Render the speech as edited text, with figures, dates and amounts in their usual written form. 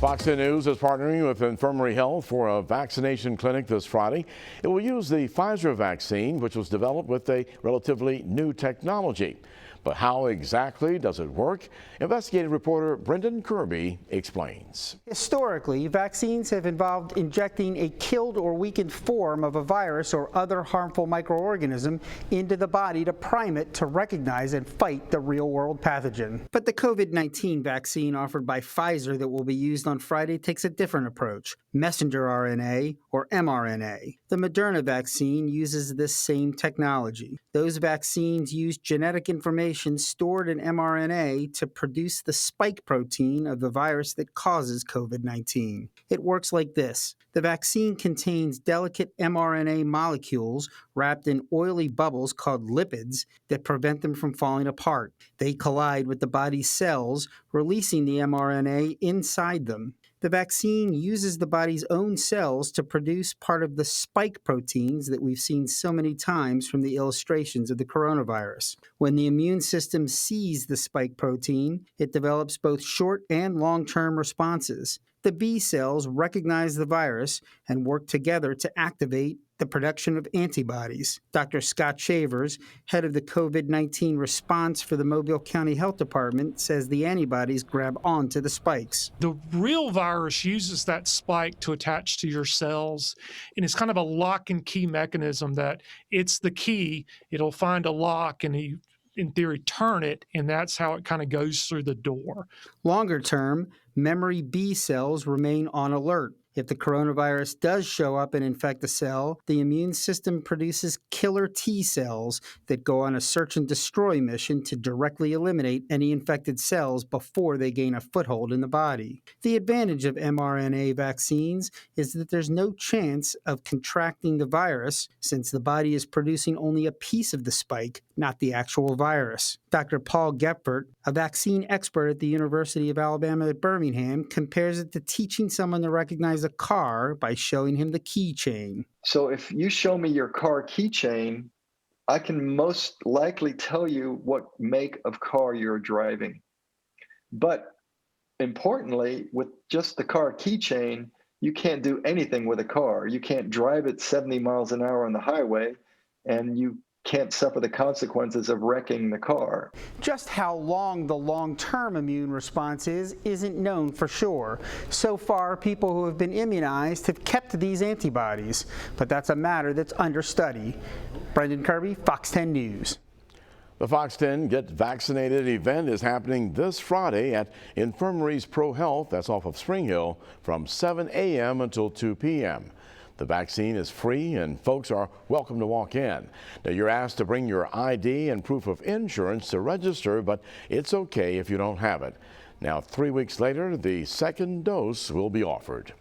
Fox 10 News is partnering with Infirmary Health for a vaccination clinic this Friday. It will use the Pfizer vaccine, which was developed with a relatively new technology. But how exactly does it work? Investigative reporter Brendan Kirby explains. Historically, vaccines have involved injecting a killed or weakened form of a virus or other harmful microorganism into the body to prime it to recognize and fight the real-world pathogen. But the COVID-19 vaccine offered by Pfizer that will be used on Friday takes a different approach: messenger RNA or mRNA. The Moderna vaccine uses this same technology. Those vaccines use genetic information stored in mRNA to produce the spike protein of the virus that causes COVID-19. It works like this. The vaccine contains delicate mRNA molecules wrapped in oily bubbles called lipids that prevent them from falling apart. They collide with the body's cells, releasing the mRNA inside them. The vaccine uses the body's own cells to produce part of the spike proteins that we've seen so many times from the illustrations of the coronavirus. When the immune system sees the spike protein, it develops both short and long-term responses. The B cells recognize the virus and work together to activate the production of antibodies. Dr. Scott Shavers, head of the COVID-19 response for the Mobile County Health Department, says the antibodies grab onto the spikes. The real virus uses that spike to attach to your cells, and it's kind of a lock and key mechanism that it's the key. It'll find a lock and in theory, turn it, and that's how it kind of goes through the door. Longer term, memory B cells remain on alert. If the coronavirus does show up and infect a cell, the immune system produces killer T cells that go on a search and destroy mission to directly eliminate any infected cells before they gain a foothold in the body. The advantage of mRNA vaccines is that there's no chance of contracting the virus, since the body is producing only a piece of the spike, not the actual virus. Dr. Paul Gephardt, a vaccine expert at the University of Alabama at Birmingham, compares it to teaching someone to recognize a car by showing him the keychain. So if you show me your car keychain, I can most likely tell you what make of car you're driving. But importantly, with just the car keychain, you can't do anything with a car. You can't drive it 70 miles an hour on the highway, and you can't suffer the consequences of wrecking the car. Just how long the long-term immune response is isn't known for sure. So far, people who have been immunized have kept these antibodies, but that's a matter that's under study. Brendan Kirby, Fox 10 News. The Fox 10 Get Vaccinated event is happening this Friday at Infirmaries Pro Health, that's off of Spring Hill, from 7 a.m. until 2 p.m. The vaccine is free and folks are welcome to walk in. Now, you're asked to bring your ID and proof of insurance to register, but it's okay if you don't have it. Now, 3 weeks later, the second dose will be offered.